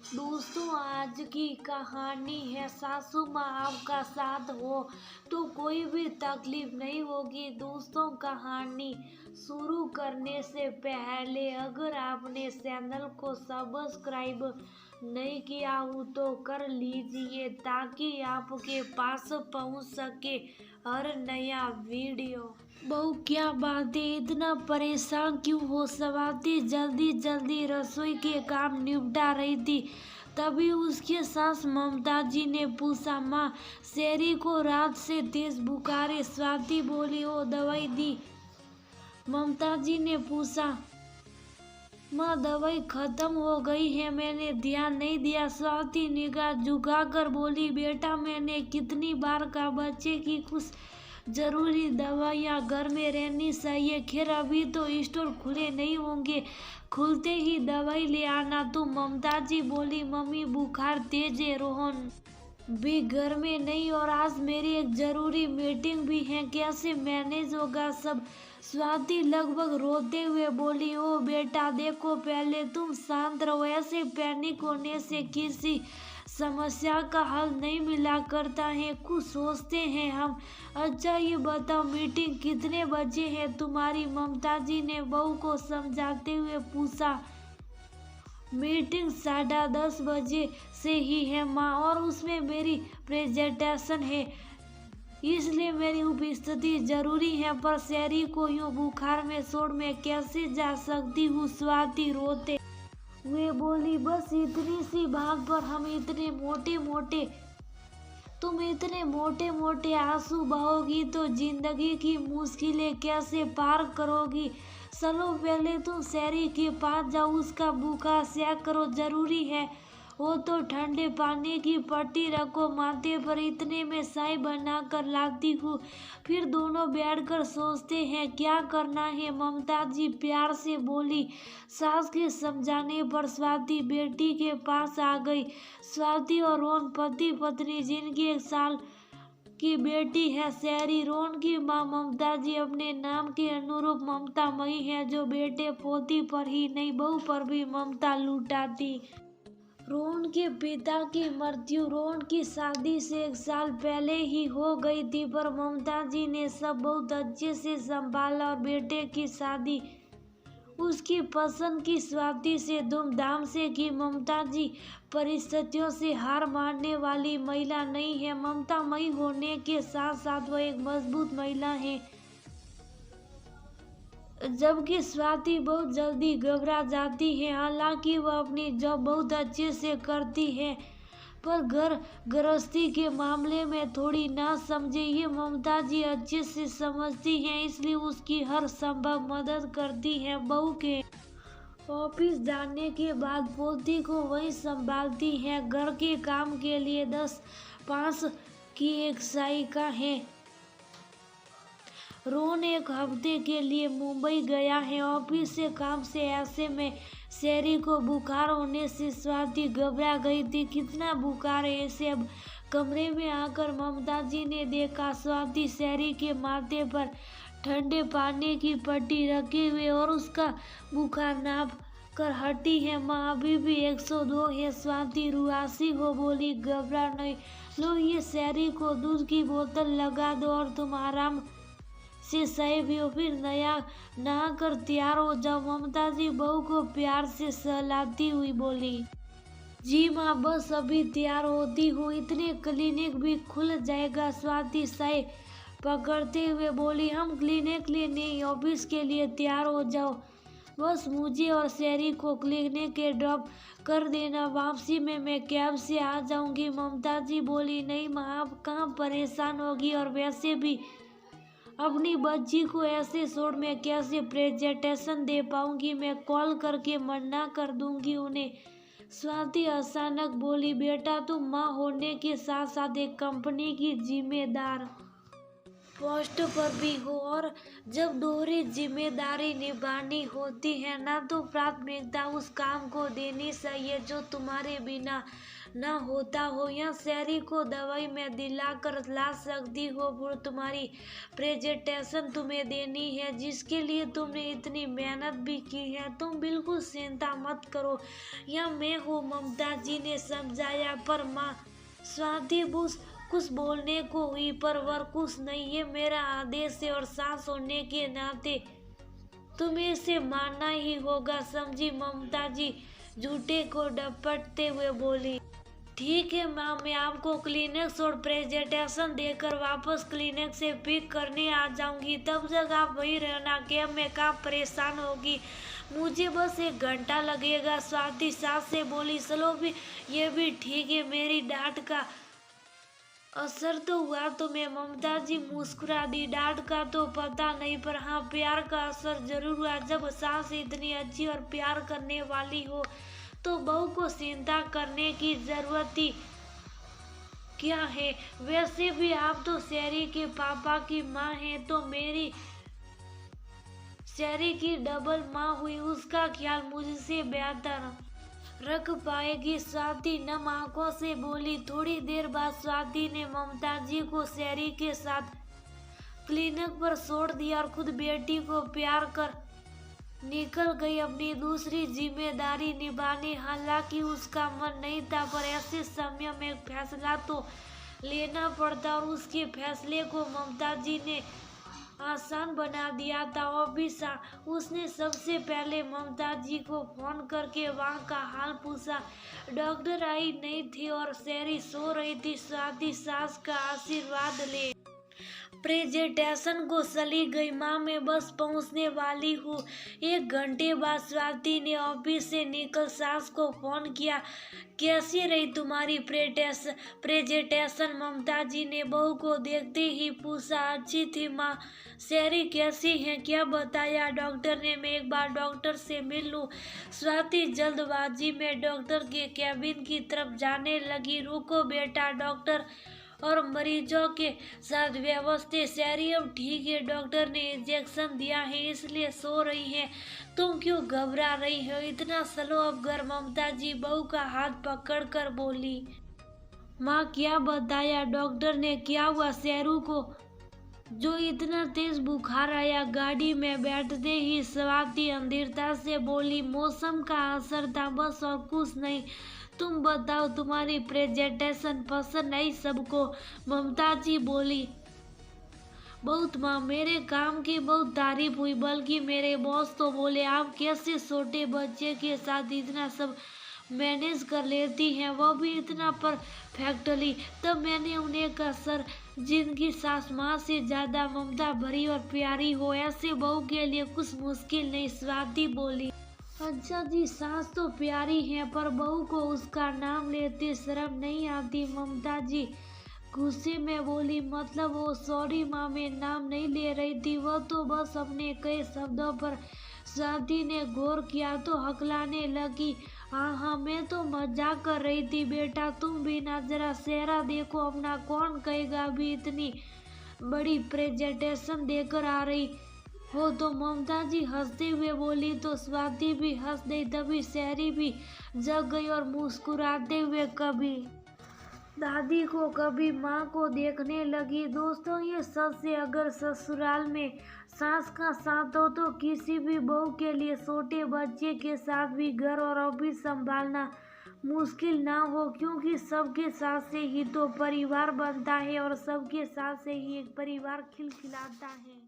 दोस्तों, आज की कहानी है सासू माँ आपका साथ हो तो कोई भी तकलीफ नहीं होगी। दोस्तों, कहानी शुरू करने से पहले अगर आपने चैनल को सब्सक्राइब नहीं किया हो तो कर लीजिए ताकि आपके पास पहुंच सके हर नया वीडियो। बहू, क्या बात है, इतना परेशान क्यों हो? स्वाति जल्दी जल्दी रसोई के काम निपटा रही थी। तभी उसके सास ममता जी ने पूछा, माँ शेरी को रात से तेज बुखार है। स्वाति बोली, ओ दवाई दी? ममता जी ने पूछा, माँ दवाई खत्म हो गई है, मैंने ध्यान नहीं दिया। स्वाति निगाह झुकाकर बोली, बेटा मैंने कितनी बार कहा बच्चे की कुछ जरूरी दवाइयाँ घर में रहनी चाहिए। खैर अभी तो स्टोर खुले नहीं होंगे, खुलते ही दवाई ले आना। तो ममता जी बोली, मम्मी बुखार तेज है, रोहन भी घर में नहीं और आज मेरी एक जरूरी मीटिंग भी है, कैसे मैनेज होगा सब? स्वाति लगभग रोते हुए बोली, ओ बेटा देखो, पहले तुम शांत रहो। ऐसे पैनिक होने से किसी समस्या का हल नहीं मिला करता है, कुछ सोचते हैं हम। अच्छा ये बताओ मीटिंग कितने बजे है तुम्हारी? ममता जी ने बहू को समझाते हुए पूछा। मीटिंग 10:30 बजे से ही है माँ, और उसमें मेरी प्रेजेंटेशन है, इसलिए मेरी उपस्थिति जरूरी है। पर शेरी को यूं बुखार में छोड़ मैं कैसे जा सकती हूँ? स्वाति रोते हुए बोली, बस इतनी सी बात पर हम इतने मोटे मोटे तुम इतने मोटे मोटे आंसू बहोगी तो जिंदगी की मुश्किलें कैसे पार करोगी? चलो पहले तुम शेरी के पास जाओ, उसका बुखार चेक करो, जरूरी है वो तो ठंडे पानी की पट्टी रखो माथे पर, इतने में चाय बना कर लाती हूँ, फिर दोनों बैठकर सोचते हैं क्या करना है। ममता जी प्यार से बोली। सास के समझाने पर स्वाति बेटी के पास आ गई। स्वाति और रोहन पति पत्नी, जिनकी 1 साल की बेटी है शेरी। रोहन की माँ ममता जी अपने नाम के अनुरूप ममतामयी है, जो बेटे पोती पर ही नहीं बहू पर भी ममता लुटाती। रोहन के पिता की मृत्यु रोहन की शादी से 1 साल पहले ही हो गई थी, पर ममता जी ने सब बहुत अच्छे से संभाला और बेटे की शादी उसकी पसंद की स्वाति से धूमधाम से की। ममता जी परिस्थितियों से हार मानने वाली महिला नहीं है, ममतामयी होने के साथ साथ वह एक मजबूत महिला है। जबकि स्वाति बहुत जल्दी घबरा जाती है, हालांकि वह अपनी जॉब बहुत अच्छे से करती है, पर घर गृहस्थी के मामले में थोड़ी ना समझे ये ममता जी अच्छे से समझती हैं, इसलिए उसकी हर संभव मदद करती हैं। बहू के ऑफिस जाने के बाद पोती को वही संभालती हैं। घर के काम के लिए 10-5 की एक सहायिका है। रोहन 1 हफ्ते के लिए मुंबई गया है ऑफिस से काम से। ऐसे में शेरी को बुखार होने से स्वाति घबरा गई थी। कितना बुखार है इसे? अब कमरे में आकर ममता जी ने देखा स्वाति शेरी के माथे पर ठंडे पानी की पट्टी रखे हुए और उसका बुखार नाप कर हटी है। माँ अभी भी 102 है। स्वाति रुआसी हो बोली, घबरा नहीं, लो ये शेरी को दूध की बोतल लगा दो और तुम आराम से सही भी हो, फिर नहा कर तैयार हो जाओ। ममता जी बहू को प्यार से सहलाती हुई बोली, जी माँ बस अभी तैयार होती हूँ, इतने क्लिनिक भी खुल जाएगा। स्वाति साय पकड़ते हुए बोली, हम क्लिनिक के लिए नहीं ऑफिस के लिए तैयार हो जाओ, बस मुझे और शेरी को क्लिनिक के ड्रॉप कर देना, वापसी में मैं कैब से आ जाऊंगी। ममता जी बोली, नहीं माँ आप कहाँ परेशान होगी, और वैसे भी अपनी बच्ची को ऐसे छोड़ मैं कैसे प्रेजेंटेशन दे पाऊंगी, मैं कॉल करके मना कर दूंगी उन्हें। स्वाति अचानक बोली, बेटा तुम माँ होने के साथ साथ एक कंपनी की जिम्मेदार पोस्ट पर भी हो। और जब दोहरी जिम्मेदारी निभानी होती है ना, तो प्राथमिकता उस काम को देनी चाहिए जो तुम्हारे बिना ना होता हो, या शहरी को दवाई में दिलाकर ला सकती हो। वो तुम्हारी प्रेजेंटेशन तुम्हें देनी है जिसके लिए तुमने इतनी मेहनत भी की है। तुम बिल्कुल चिंता मत करो, या मैं हूँ, ममता जी ने समझाया। पर माँ, स्वाति कुछ बोलने को हुई, पर वर कुछ नहीं। ये मेरा आदेश है और सास होने के नाते तुम्हें इसे मानना ही होगा, समझी? ममता जी झूठे को डपटते हुए बोली। ठीक है माँ, मैं आपको क्लिनिक्स और प्रेजेंटेशन देकर वापस क्लिनिक से पिक करने आ जाऊंगी। तब तक आप वहीं रहना, कैब में कहाँ परेशान होगी, मुझे बस 1 घंटा लगेगा। स्वाति सास से बोली। चलो भी, ये भी ठीक है, मेरी डांट का असर तो हुआ तुम्हें? ममता जी मुस्कुरा दी। डांट का तो पता नहीं, पर हाँ, प्यार का असर जरूर हुआ। जब सास इतनी अच्छी और प्यार करने वाली हो तो बहू को चिंता करने की जरूरत ही क्या है? वैसे भी आप तो शहरी के पापा की माँ हैं, तो मेरी शहरी की डबल माँ हुई, उसका ख्याल मुझसे बेहतर रख पाएगी। स्वाति नम आंखों से बोली। थोड़ी देर बाद स्वाति ने ममता जी को शहरी के साथ क्लिनिक पर छोड़ दिया और खुद बेटी को प्यार कर निकल गई अपनी दूसरी जिम्मेदारी निभाने। हालांकि उसका मन नहीं था, पर ऐसे समय में फैसला तो लेना पड़ता, और उसके फैसले को ममता जी ने आसान बना दिया था। ऑफिस उसने सबसे पहले ममता जी को फोन करके वहाँ का हाल पूछा। डॉक्टर आई नहीं थी और शहरी सो रही थी। स्वाति सास का आशीर्वाद ले प्रेजेंटेशन को चली गई। माँ, मैं बस पहुँचने वाली हूँ। 1 घंटे बाद स्वाति ने ऑफिस से निकल सास को फोन किया। कैसी रही तुम्हारी प्रेजेंटेशन? ममता जी ने बहू को देखते ही पूछा। अच्छी थी माँ। शहरी कैसी है, क्या बताया डॉक्टर ने? मैं एक बार डॉक्टर से मिल लूँ। स्वाति जल्दबाजी में डॉक्टर के कैबिन की तरफ जाने लगी। रुको बेटा, डॉक्टर और मरीजों के साथ व्यवस्थित। शहरी अब ठीक है, डॉक्टर ने इंजेक्शन दिया है इसलिए सो रही है। तुम क्यों घबरा रही हो इतना? चलो अब घर। ममता जी बहू का हाथ पकड़कर बोली। माँ, क्या बताया डॉक्टर ने? क्या हुआ शेरू को जो इतना तेज बुखार आया? गाड़ी में बैठते ही स्वाति अंधीरता से बोली। मौसम का असर था बस, और कुछ नहीं। तुम बताओ, तुम्हारी प्रेजेंटेशन पसंद आई सबको? ममता जी बोली। बहुत माँ, मेरे काम की बहुत तारीफ हुई, बल्कि मेरे बॉस तो बोले आप कैसे छोटे बच्चे के साथ इतना सब मैनेज कर लेती हैं, वो भी इतना परफेक्टली। तब मैंने उन्हें कहा, सर, जिनकी सास माँ से ज्यादा ममता भरी और प्यारी हो, ऐसे बहू के लिए कुछ मुश्किल नहीं। स्वाति बोली। अच्छा जी, सास तो प्यारी है, पर बहू को उसका नाम लेते शर्म नहीं आती? ममता जी गुस्से में बोली। मतलब वो सॉरी माँ, मैं नाम नहीं ले रही थी, वो तो बस अपने कई शब्दों पर। स्वाति ने गौर किया तो हकलाने लगी। हाँ, मैं तो मजाक कर रही थी बेटा, तुम भी ना जरा चेहरा देखो अपना। कौन कहेगा अभी इतनी बड़ी प्रेजेंटेशन देकर आ रही हो तो? ममता जी हंसते हुए बोली। तो स्वाति भी हंस गई। तभी शहरी भी जग गई और मुस्कुराते हुए कभी दादी को कभी माँ को देखने लगी। दोस्तों, ये सच है, अगर ससुराल में सास का साथ हो तो किसी भी बहू के लिए छोटे बच्चे के साथ भी घर और ऑफिस संभालना मुश्किल ना हो, क्योंकि सबके साथ से ही तो परिवार बनता है और सबके साथ से ही एक परिवार खिलखिलाता है।